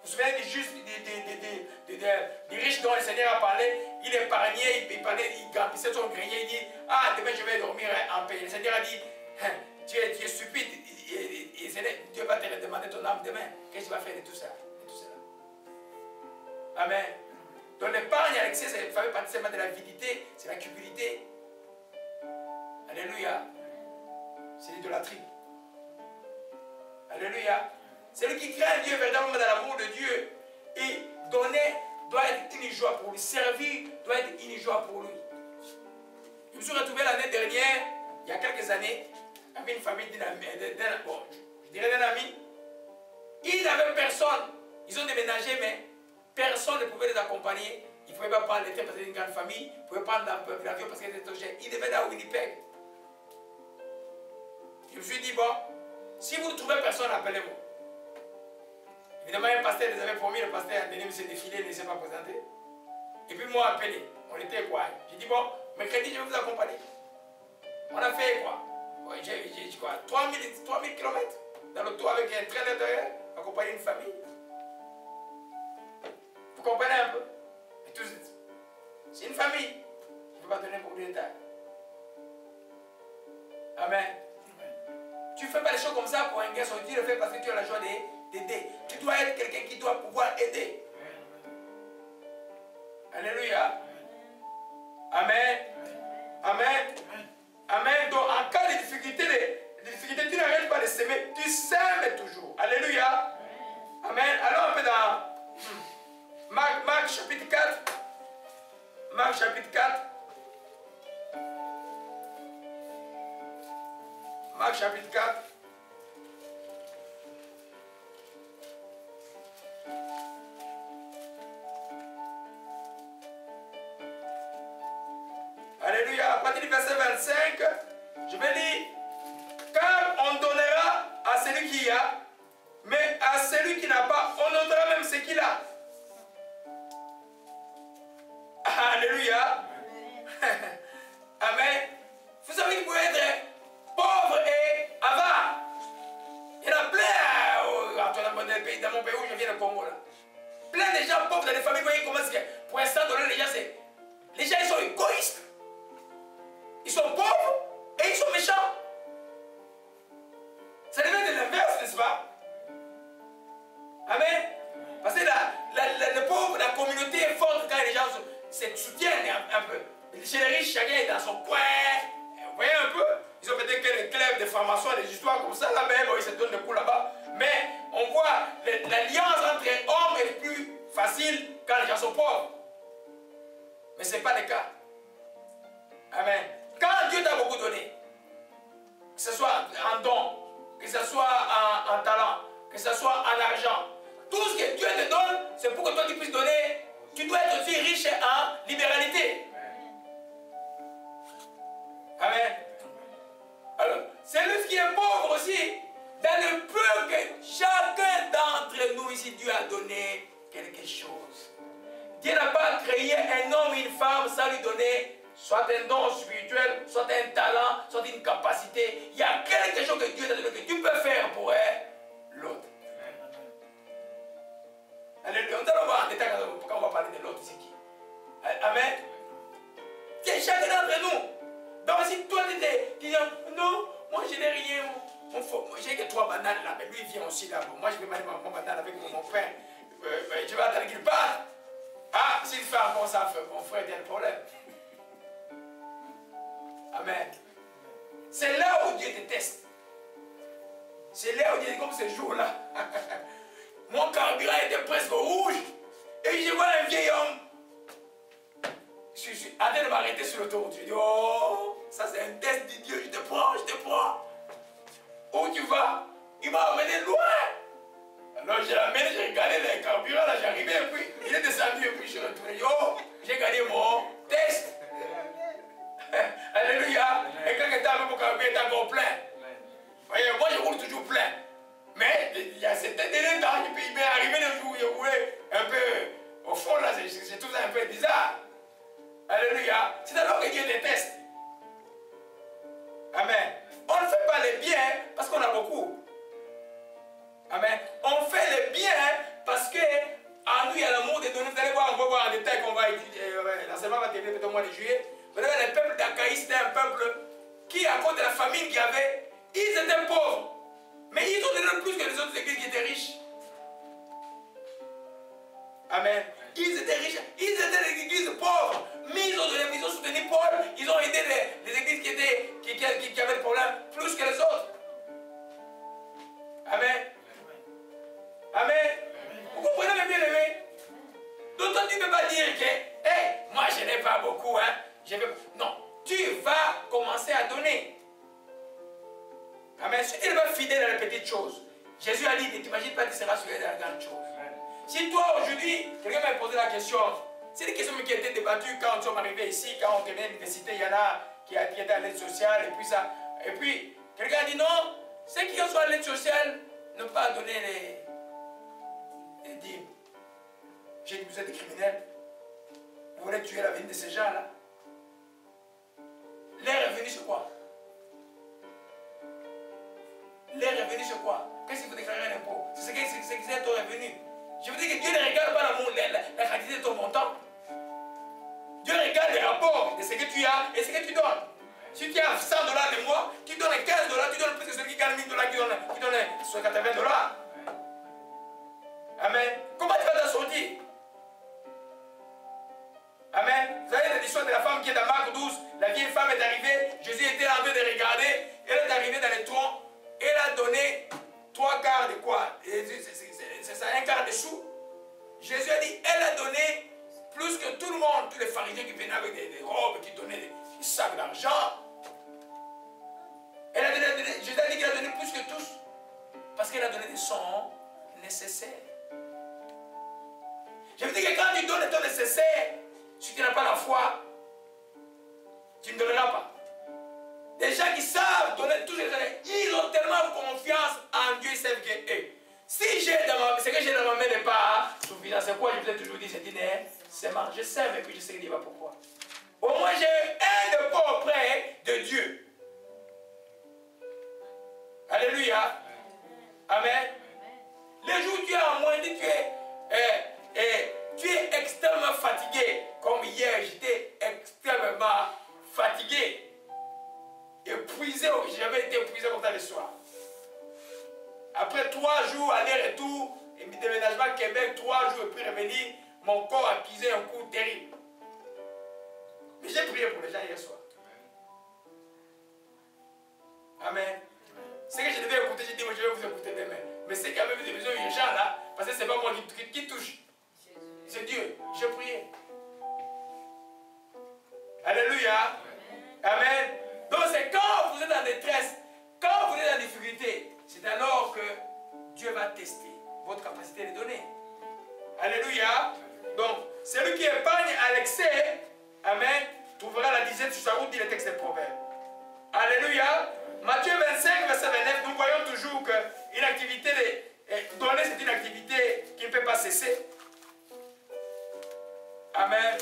vous souvenez des justes, des riches dont le Seigneur a parlé, il épargnait, il parlait, il gamblissait son grenier, il dit, ah, demain je vais dormir en paix. Le Seigneur a dit, tu es stupide, et Dieu va te demander ton âme demain. Qu'est-ce que tu vas faire de tout ça? De tout cela? Amen. Donc l'épargne à l'excès, ça fait partie seulement de l'avidité, c'est la cupidité. Alléluia. C'est l'idolâtrie. Alléluia. Celui qui craint Dieu véritablement dans l'amour de Dieu et donner doit être une joie pour lui. Servir doit être une joie pour lui. Je me suis retrouvé l'année dernière, il y a quelques années, avec une famille d'un ami. Ils n'avaient personne. Ils ont déménagé, mais personne ne pouvait les accompagner. Ils ne pouvaient pas prendre les trains parce que c'était une grande famille. Ils ne pouvaient pas prendre l'avion parce qu'ils étaient trop chers. Ils devaient aller à Winnipeg. Je me suis dit, bon, si vous ne trouvez personne, appelez-moi. Évidemment, un pasteur les avait promis, le pasteur a donné M. Défilé, il ne s'est pas présenté. Et puis moi, appelé. On était quoi? J'ai dit, bon, mercredi, je vais vous accompagner. On a fait quoi? Ouais, j'ai dit quoi? 3000 km dans le tour avec un train derrière, accompagner une famille. Vous comprenez un peu? Et tout, c'est une famille. Je ne peux pas donner beaucoup de détails. Amen. Tu ne fais pas les choses comme ça pour un garçon, tu le fais parce que tu as la joie d'aider. Tu dois être quelqu'un qui doit pouvoir aider. Alléluia. Amen. Amen. Amen. Donc en cas de difficulté, tu n'arrêtes pas de s'aimer, tu s'aimes toujours. Alléluia. Amen. Allons un peu dans Marc chapitre 4. Marc chapitre 4. Marc chapitre 4. Alléluia. À partir du verset 25, je vais lire. Car on donnera à celui qui a, mais à celui qui n'a pas, on donnera même ce qu'il a. Alléluia. Amen. Vous savez qu'il peut être pauvre et avare. Il y en a plein dans mon pays où je viens, le Congo. Là. Plein de gens pauvres dans les familles. Vous voyez comment c'est que pour l'instant, les gens ils sont égoïstes. Ils sont pauvres et ils sont méchants. Ça devient de l'inverse, n'est-ce pas? Amen. Parce que les pauvres, la communauté est forte quand les gens se soutiennent un peu. Chez les riches, chacun est dans son coin. Vous voyez un peu? Ils ont peut-être des clubs de formation, des histoires comme ça là, mais bon, ils se donnent des coups là-bas. Mais on voit l'alliance entre hommes est plus facile quand les gens sont pauvres. Mais ce n'est pas le cas. Amen. Quand Dieu t'a beaucoup donné, que ce soit en don, que ce soit en talent, que ce soit en argent, tout ce que Dieu te donne, c'est pour que toi tu puisses donner. Tu dois être aussi riche en libéralité. Amen. Alors, celui qui est pauvre aussi, dans le peu que chacun d'entre nous ici, Dieu a donné quelque chose. Dieu n'a pas créé un homme et une femme sans lui donner soit un don spirituel, soit un talent, soit une capacité. Il y a quelque chose que Dieu t'a donné que tu peux faire pour l'autre. Alléluia. Nous allons voir en détail quand on va parler de l'autre ici. Amen. C'est chacun d'entre nous. Donc si toi tu dis non, moi je n'ai rien. J'ai que 3 bananes là, mais lui il vient aussi là. Moi je vais m'aller mon banane avec mon frère. Je vais attendre qu'il parte. Ah, s'il fait encore ça, mon frère, il y a un problème. Amen. C'est là où Dieu te teste. C'est là où Dieu dit comme ce jour-là. Mon carburant était presque rouge. Et je vois un vieil homme. Je suis en train de m'arrêter sur l'autoroute. Je dis, oh, ça c'est un test de Dieu. Je te prends, je te prends. Où tu vas? Il m'a emmené loin. Alors j'ai amené, j'ai regardé le carburant, là j'arrivais et puis il est descendu et puis je suis retourné. Oh, j'ai gagné mon test. Alléluia. Et quand j'étais avec mon carburant, il était encore plein. Voyez, moi je roule toujours plein. Mais il y a certains délais temps, et puis il m'est arrivé le jour où il roulait un peu au fond là, c'est tout ça un peu bizarre. Alléluia. C'est alors que Dieu déteste. Amen. On ne fait pas les biens parce qu'on a beaucoup. Amen. On fait les biens parce que mois de juillet. Vous savez, le peuple d'Achaïe, c'était un peuple qui, à cause de la famine qu'il y avait, ils étaient pauvres. Mais ils ont donné plus que les autres églises qui étaient riches. Amen. Ils étaient riches, ils étaient des églises pauvres, mais ils ont soutenu Paul, ils ont aidé les églises qui avaient des problèmes plus que les autres. Amen. Amen. Vous comprenez mes bien-aimés? Donc toi, tu ne peux pas dire que, hey, moi je n'ai pas beaucoup, hein. Non, tu vas commencer à donner. Amen. Si tu es pas fidèle à les petites choses, Jésus a dit, ne t'imagine pas que tu seras fidèle à la grande chose. Si toi aujourd'hui, quelqu'un m'a posé la question, c'est des questions qui étaient débattues quand nous sommes arrivés ici, quand on était à l'université, il y en a qui étaient à l'aide sociale, et puis ça. Et puis, quelqu'un a dit non, ceux qui sont à l'aide sociale ne pas donner les dîmes. J'ai dit, vous êtes des criminels. Vous voulez tuer la vie de ces gens-là. L'air revenu sur quoi? L'air revenu sur quoi? Qu'est-ce qu'il faut déclarer un impôt? C'est ce qui est ton revenu. Je veux dire que Dieu ne regarde pas la quantité de ton montant. Dieu regarde les rapports de ce que tu as et ce que tu donnes. Si tu as 100 $ le mois, tu donnes 15 $, tu donnes plus que celui qui gagne 1000 $ qui donne 80 $. Amen. Comment tu vas t'en sortir? Amen. Vous savez l'histoire de la femme qui est dans Marc 12. La vieille femme est arrivée. Jésus était en train de regarder. Elle est arrivée dans les troncs. Elle a donné 3 quarts de quoi? C'est ça, 1 quart de sous. Jésus a dit, elle a donné plus que tout le monde, tous les pharisiens qui venaient avec des robes, qui donnaient des sacs d'argent. Jésus a dit qu'elle a donné plus que tous, parce qu'elle a donné des sons nécessaires. Je veux dire que quand tu donnes le temps nécessaire, si tu n'as pas la foi, tu ne donneras pas. Des gens qui savent donner tous les années, ils ont tellement confiance en Dieu, ils savent que si ce que j'ai dans ma main n'est pas suffisant, c'est quoi? Je vous ai toujours dit, c'est dîner, c'est marre. Je sais, mais puis je sais que Dieu va pourquoi. Au moins, j'ai un de pas auprès de Dieu. Alléluia. Amen. Les jours où tu es en moins, tu es extrêmement fatigué. Comme hier, j'étais extrêmement fatigué. Épuisé, j'avais été épuisé comme ça le soir. Après 3 jours, aller-retour, et déménagement à Québec, 3 jours et puis revenir, mon corps a pisé un coup terrible. Mais j'ai prié pour les gens hier soir. Amen. Ce que je devais écouter, j'ai dit, moi je vais vous écouter demain. Mais c'est quand même des besoins urgents là, parce que ce n'est pas moi qui touche. C'est Dieu. J'ai prié. Alléluia. Amen. Donc c'est quand vous êtes en détresse, quand vous êtes en difficulté, c'est alors que Dieu va tester votre capacité de donner. Alléluia. Donc, celui qui épargne à l'excès, amen, trouvera la disette sur sa route, dit le texte des Proverbes. Alléluia. Matthieu 25, verset 29, nous voyons toujours qu'une activité de donner, c'est une activité qui ne peut pas cesser. Amen.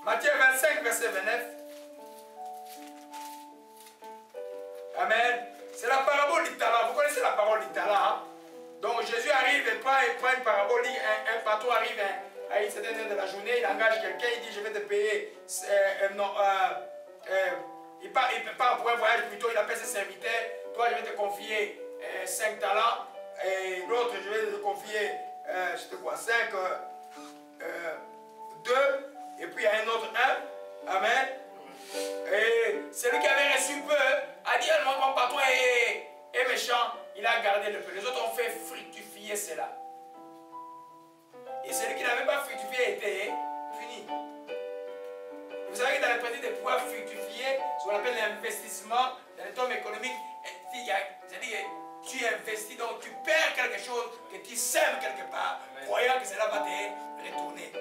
Matthieu 25, verset 29. Amen. C'est la parabole du talent. Vous connaissez la parole du talent, hein? Donc Jésus arrive et prend une parabole. Un patron arrive à une certaine heure de la journée, il engage quelqu'un, il dit je vais te payer. Il part pour un voyage plutôt, il appelle ses serviteurs. Toi, je vais te confier 5 talents. Et l'autre, je vais te confier, c'était quoi, 5, 2. Et puis il y a un autre 1. Amen. Et celui qui avait reçu peu a dit mon patron est méchant, il a gardé le peu. Les autres ont fait fructifier cela. Et celui qui n'avait pas fructifié était fini. Vous savez que dans le principe de pouvoir fructifier, ce qu'on appelle l'investissement dans le terme économique, c'est-à-dire que tu investis, donc tu perds quelque chose que tu sèmes quelque part, croyant que cela va te retourner.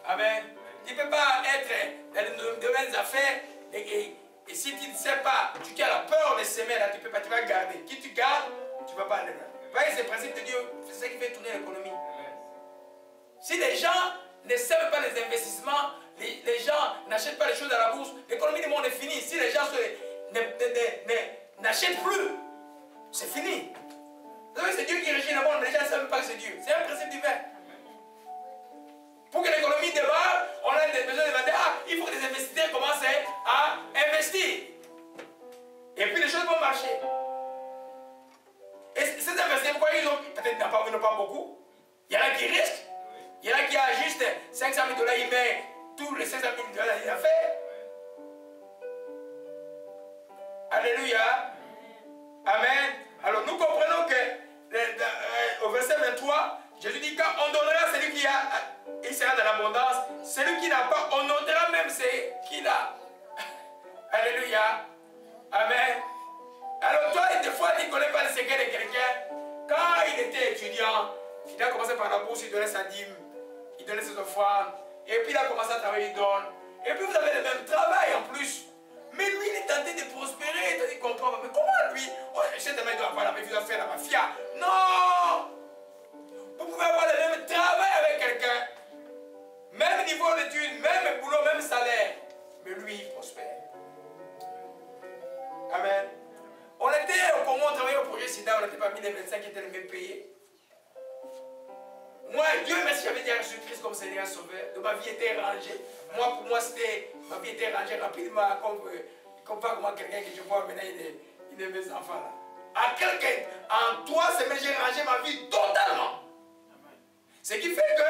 Amen. Tu ne peux pas être dans le domaine des affaires et si tu ne sais pas, tu as la peur de s'aimer, là, tu peux pas, tu vas garder. Qui tu gardes, tu ne vas pas aller là. Vous voyez, c'est le principe de Dieu, c'est ça qui fait tourner l'économie. Si les gens ne savent pas les investissements, les gens n'achètent pas les choses à la bourse, l'économie du monde est finie. Si les gens n'achètent plus, c'est fini. Vous savez, c'est Dieu qui régit le monde, mais les gens ne savent pas que c'est Dieu. C'est un principe divin. des besoins de demander, ah, il faut que les investisseurs commencent à investir. Et puis les choses vont marcher. Et ces investisseurs, pourquoi ils ont peut-être n'ont pas beaucoup? Il y en a qui risquent. Il y en a qui a juste 500 000 $, il met tous les 500 000 $, il a fait. Alléluia. Amen. Alors nous comprenons que au verset 23, Jésus dit quand on donnera celui qui a, il sera dans l'abondance. Celui qui n'a pas, on notera même ce qu'il a. Alléluia. Amen. Alors toi, des fois, tu ne connais pas le secret de quelqu'un. Quand il était étudiant, il a commencé par la bourse, il donnait sa dîme, il donnait ses offrandes. Et puis il a commencé à travailler, il donne. Et puis vous avez le même travail en plus. Mais lui, il est tenté de prospérer, il comprend. Mais comment lui, oh, cet homme doit avoir la même vie à faire la mafia? Non! Vous pouvez avoir le même travail avec quelqu'un. Même niveau d'études, même boulot, même salaire. Mais lui, il prospère. Amen. On était au Congo, on travaillait au projet SIDA, on n'était pas mis les médecins qui étaient les mieux payés. Moi, Dieu merci, j'avais déjà reçu Christ comme Seigneur Sauveur. Donc ma vie était rangée. Moi, pour moi, c'était, ma vie était rangée rapidement, comme pas comment quelqu'un que je vois maintenant, il est mes enfants là. En 3 semaines, j'ai rangé ma vie totalement. Ce qui fait que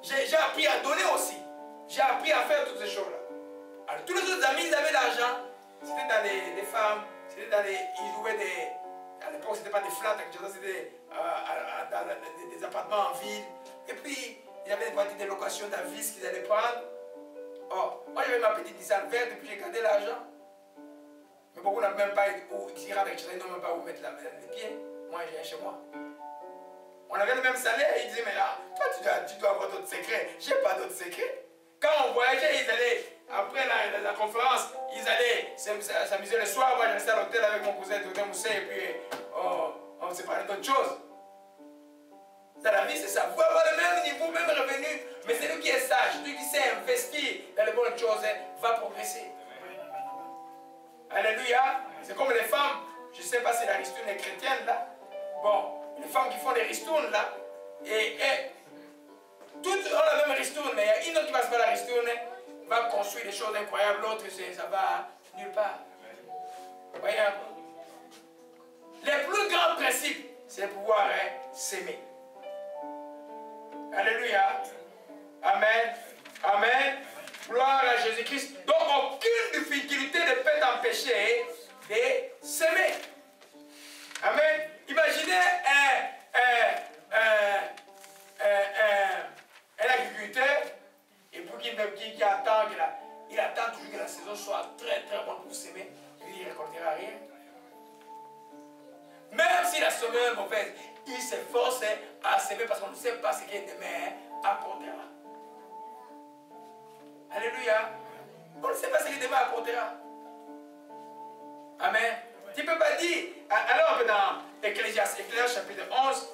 j'ai appris à donner aussi. J'ai appris à faire toutes ces choses-là. Alors, tous les autres amis, ils avaient l'argent. C'était dans les femmes, c'était dans les. Ils jouaient des. À l'époque, ce n'était pas des flats, c'était dans des appartements en ville. Et puis, il y avait des voitures de location d'avis qu'ils allaient prendre. Oh, moi j'avais ma petite Nissan verte et puis j'ai gardé l'argent. Mais beaucoup n'ont même pas où ils rentrent avec ils n'ont même pas où mettre les pieds. Moi j'ai un chez moi. On avait le même salaire et ils disaient, mais là, toi tu dois avoir d'autres secrets. Je n'ai pas d'autres secrets. Quand on voyageait, ils allaient, après la conférence, ils allaient s'amuser le soir. Moi je restais à l'hôtel avec mon cousin Dr Moussé et puis on se parlait d'autres choses. Dans la vie, c'est ça. Vous pouvez avoir le même niveau, même revenu, mais celui qui est sage, celui qui sait investir dans les bonnes choses, va progresser. Alléluia. C'est comme les femmes, je ne sais pas si la ristourne est chrétienne là. Bon, les femmes qui font des ristounes là, et toutes ont la même ristourne, mais il y a une autre qui va se faire la ristourne, va construire des choses incroyables, l'autre ça va nulle part. Vous voyez un peu? Les plus grands principes, c'est pouvoir s'aimer. Alléluia. Amen. Amen. Gloire à Jésus-Christ. Donc aucune difficulté ne peut t'empêcher de s'aimer. Amen. Imaginez un agriculteur et pour qui attend, il attend toujours que la saison soit très très bonne pour s'aimer. Il ne récoltera rien. Même si la saison est mauvaise, il s'efforce à s'aimer parce qu'on ne sait pas ce qu'il demain apportera. Alléluia. On ne sait pas ce qu'il demain apportera. Amen. Tu ne peux pas dire. Alors dans Ecclésiaste chapitre 11.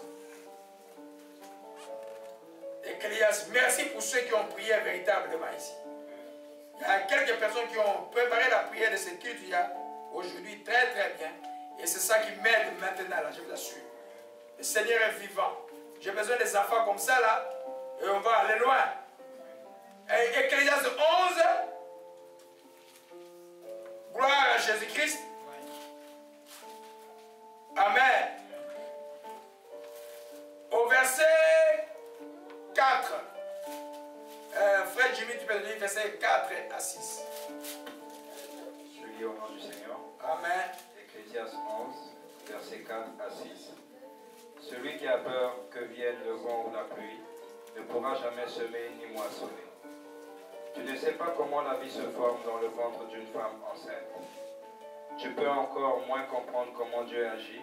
Ecclésiaste, merci pour ceux qui ont prié véritablement ici. Il y a quelques personnes qui ont préparé la prière de cette culte aujourd'hui très très bien. Et c'est ça qui m'aide maintenant là, je vous assure. Le Seigneur est vivant. J'ai besoin des enfants comme ça là. Et on va aller loin. Ecclésiaste 11. Gloire à Jésus-Christ. Amen. Au verset 4. Frère Jimmy, tu peux lire verset 4 à 6. Je lis au nom du Seigneur. Amen. Ecclésiaste 11, verset 4 à 6. Celui qui a peur que vienne le vent ou la pluie ne pourra jamais semer ni moissonner. Tu ne sais pas comment la vie se forme dans le ventre d'une femme enceinte. Tu peux encore moins comprendre comment Dieu agit